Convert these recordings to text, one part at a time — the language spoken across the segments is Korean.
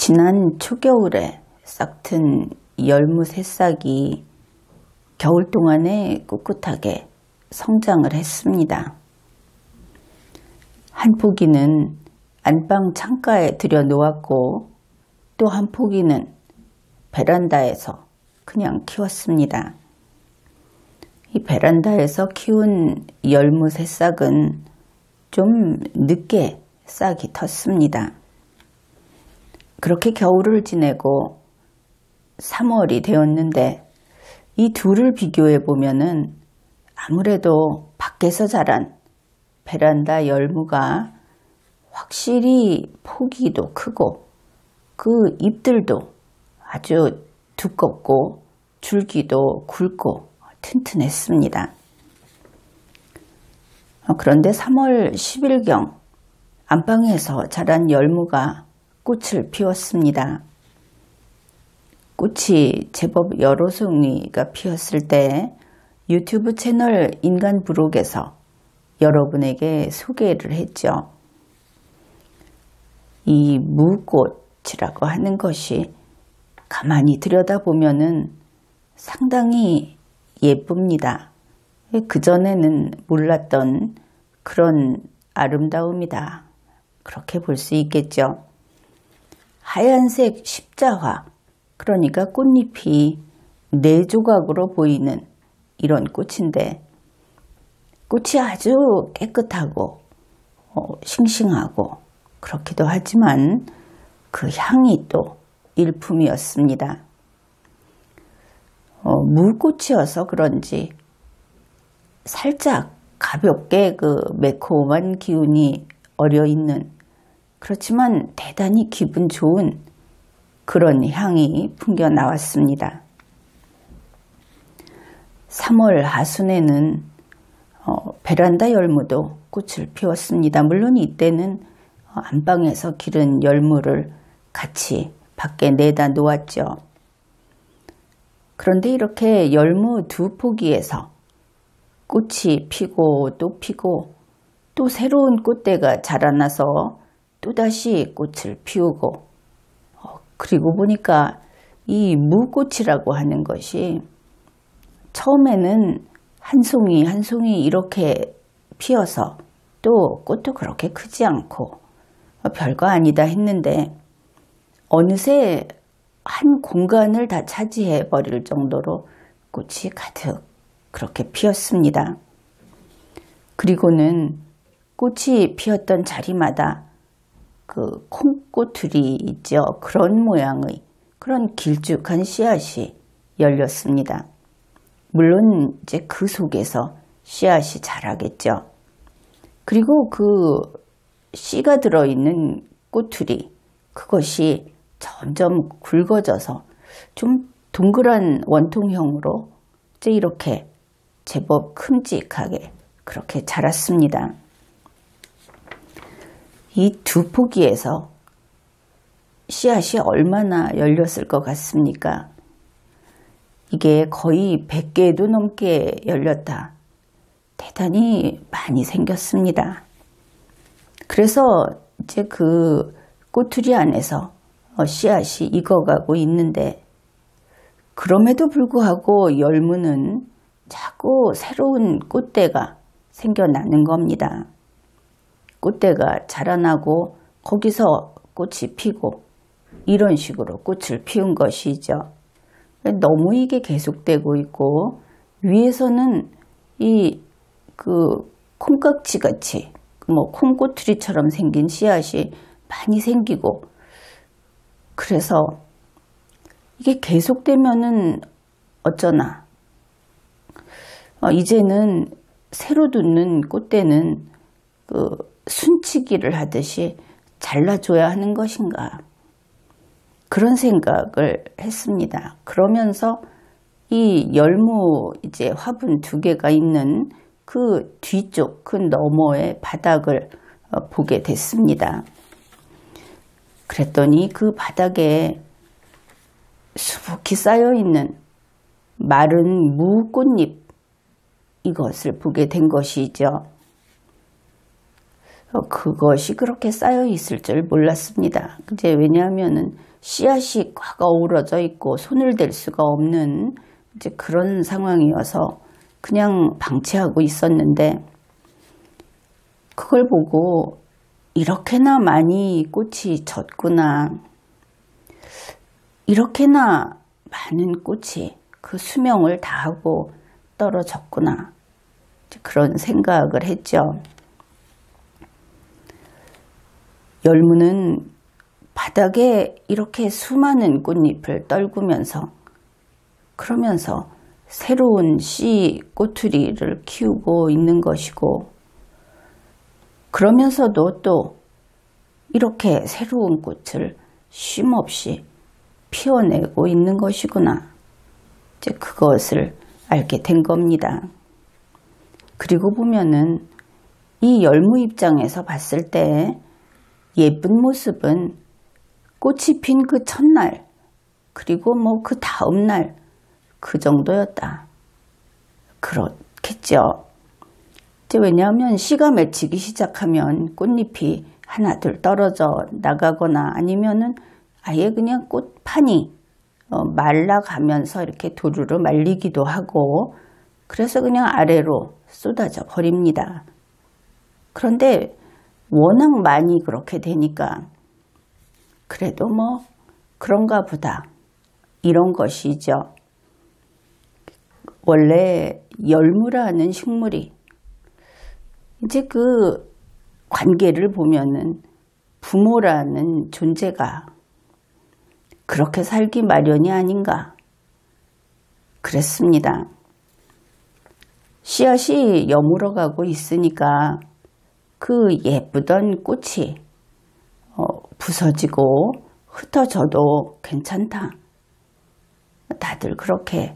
지난 초겨울에 싹튼 열무 새싹이 겨울 동안에 꿋꿋하게 성장을 했습니다. 한 포기는 안방 창가에 들여놓았고 또 한 포기는 베란다에서 그냥 키웠습니다. 이 베란다에서 키운 열무 새싹은 좀 늦게 싹이 텄습니다. 그렇게 겨울을 지내고 3월이 되었는데 이 둘을 비교해 보면은 아무래도 밖에서 자란 베란다 열무가 확실히 포기도 크고 그 잎들도 아주 두껍고 줄기도 굵고 튼튼했습니다. 그런데 3월 10일경 안방에서 자란 열무가 꽃을 피웠습니다. 꽃이 제법 여러 송이가 피었을 때 유튜브 채널 인간부록에서 여러분에게 소개를 했죠. 이 무꽃이라고 하는 것이 가만히 들여다보면은 상당히 예쁩니다. 그전에는 몰랐던 그런 아름다움이다. 그렇게 볼 수 있겠죠. 하얀색 십자화, 그러니까 꽃잎이 4조각으로 보이는 이런 꽃인데 꽃이 아주 깨끗하고 싱싱하고 그렇기도 하지만 그 향이 또 일품이었습니다. 무꽃이어서 그런지 살짝 가볍게 그 매콤한 기운이 어려있는, 그렇지만 대단히 기분 좋은 그런 향이 풍겨 나왔습니다. 3월 하순에는 베란다 열무도 꽃을 피웠습니다. 물론 이때는 안방에서 기른 열무를 같이 밖에 내다 놓았죠. 그런데 이렇게 열무 2포기에서 꽃이 피고 또 피고 또 새로운 꽃대가 자라나서 또다시 꽃을 피우고 그리고 보니까 이 무꽃이라고 하는 것이 처음에는 한 송이 한 송이 이렇게 피어서 또 꽃도 그렇게 크지 않고 별거 아니다 했는데 어느새 한 공간을 다 차지해 버릴 정도로 꽃이 가득 그렇게 피었습니다. 그리고는 꽃이 피었던 자리마다 그 콩꼬투리 있죠. 그런 모양의 그런 길쭉한 씨앗이 열렸습니다. 물론 이제 그 속에서 씨앗이 자라겠죠. 그리고 그 씨가 들어있는 꼬투리, 그것이 점점 굵어져서 좀 동그란 원통형으로 이제 이렇게 제법 큼직하게 그렇게 자랐습니다. 이 2포기에서 씨앗이 얼마나 열렸을 것 같습니까? 이게 거의 100개도 넘게 열렸다. 대단히 많이 생겼습니다. 그래서 이제 그 꼬투리 안에서 씨앗이 익어가고 있는데 그럼에도 불구하고 열무는 자꾸 새로운 꽃대가 생겨나는 겁니다. 꽃대가 자라나고 거기서 꽃이 피고 이런 식으로 꽃을 피운 것이죠. 너무 이게 계속되고 있고 위에서는 이 그 콩깍지 같이 뭐 콩꼬투리처럼 생긴 씨앗이 많이 생기고 그래서 이게 계속되면은 어쩌나 이제는 새로 돋는 꽃대는 그 순치기를 하듯이 잘라줘야 하는 것인가 그런 생각을 했습니다. 그러면서 이 열무 이제 화분 2개가 있는 그 뒤쪽 그 너머의 바닥을 보게 됐습니다. 그랬더니 그 바닥에 수북히 쌓여있는 마른 무꽃잎 이것을 보게 된 것이죠. 그것이 그렇게 쌓여 있을 줄 몰랐습니다. 이제 왜냐하면은 씨앗이 꽉 어우러져 있고 손을 댈 수가 없는 이제 그런 상황이어서 그냥 방치하고 있었는데, 그걸 보고 이렇게나 많이 꽃이 졌구나, 이렇게나 많은 꽃이 그 수명을 다하고 떨어졌구나, 그런 생각을 했죠. 열무는 바닥에 이렇게 수많은 꽃잎을 떨구면서, 그러면서 새로운 씨 꼬투리를 키우고 있는 것이고, 그러면서도 또 이렇게 새로운 꽃을 쉼없이 피워내고 있는 것이구나, 이제 그것을 알게 된 겁니다. 그리고 보면은 이 열무 입장에서 봤을 때 예쁜 모습은 꽃이 핀 그 첫날, 그리고 뭐 그 다음날 그 정도였다, 그렇겠죠. 이제 왜냐하면 씨가 맺히기 시작하면 꽃잎이 하나둘 떨어져 나가거나 아니면은 아예 그냥 꽃판이 말라가면서 이렇게 도루로 말리기도 하고, 그래서 그냥 아래로 쏟아져 버립니다. 그런데 워낙 많이 그렇게 되니까 그래도 뭐 그런가 보다, 이런 것이죠. 원래 열무라는 식물이 이제 그 관계를 보면은 부모라는 존재가 그렇게 살기 마련이 아닌가 그랬습니다. 씨앗이 여물어 가고 있으니까 그 예쁘던 꽃이 부서지고 흩어져도 괜찮다, 다들 그렇게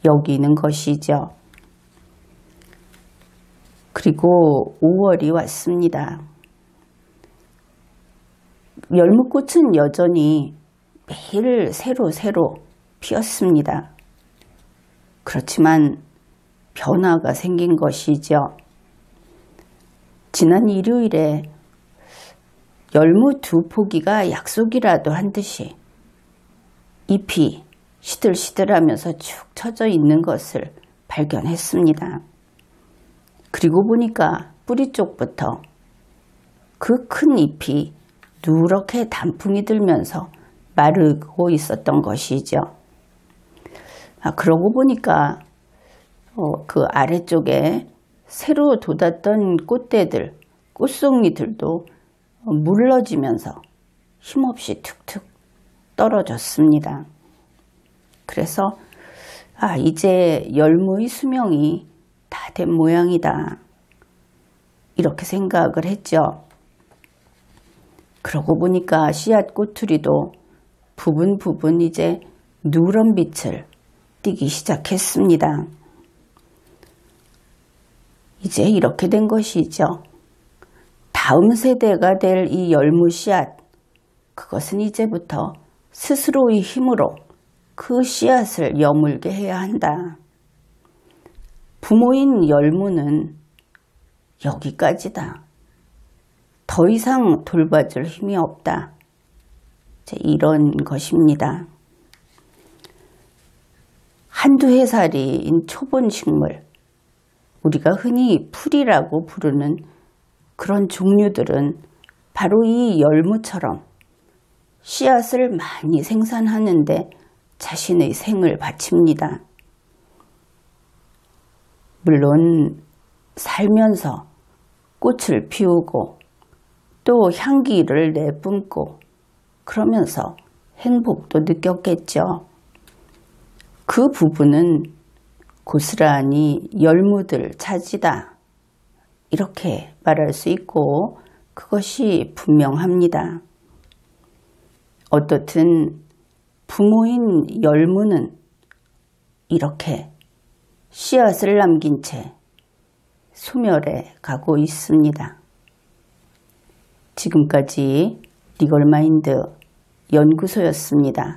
여기는 것이죠. 그리고 5월이 왔습니다. 열무꽃은 여전히 매일 새로 피었습니다. 그렇지만 변화가 생긴 것이죠. 지난 일요일에 열무 두 포기가 약속이라도 한 듯이 잎이 시들시들하면서 축 처져 있는 것을 발견했습니다. 그리고 보니까 뿌리 쪽부터 그 큰 잎이 누렇게 단풍이 들면서 마르고 있었던 것이죠. 그러고 보니까 그 아래쪽에 새로 돋았던 꽃대들, 꽃송이들도 물러지면서 힘없이 툭툭 떨어졌습니다. 그래서 이제 열무의 수명이 다 된 모양이다, 이렇게 생각을 했죠. 그러고 보니까 씨앗 꼬투리도 부분 이제 누런 빛을 띠기 시작했습니다. 이제 이렇게 된 것이죠. 다음 세대가 될 이 열무 씨앗, 그것은 이제부터 스스로의 힘으로 그 씨앗을 여물게 해야 한다. 부모인 열무는 여기까지다, 더 이상 돌봐줄 힘이 없다, 이런 것입니다. 한두 해 살이인 초본 식물, 우리가 흔히 풀이라고 부르는 그런 종류들은 바로 이 열무처럼 씨앗을 많이 생산하는데 자신의 생을 바칩니다. 물론 살면서 꽃을 피우고 또 향기를 내뿜고 그러면서 행복도 느꼈겠죠. 그 부분은 고스란히 열무들 차지다, 이렇게 말할 수 있고 그것이 분명합니다. 어떻든 부모인 열무는 이렇게 씨앗을 남긴 채 소멸해 가고 있습니다. 지금까지 리걸마인드 연구소였습니다.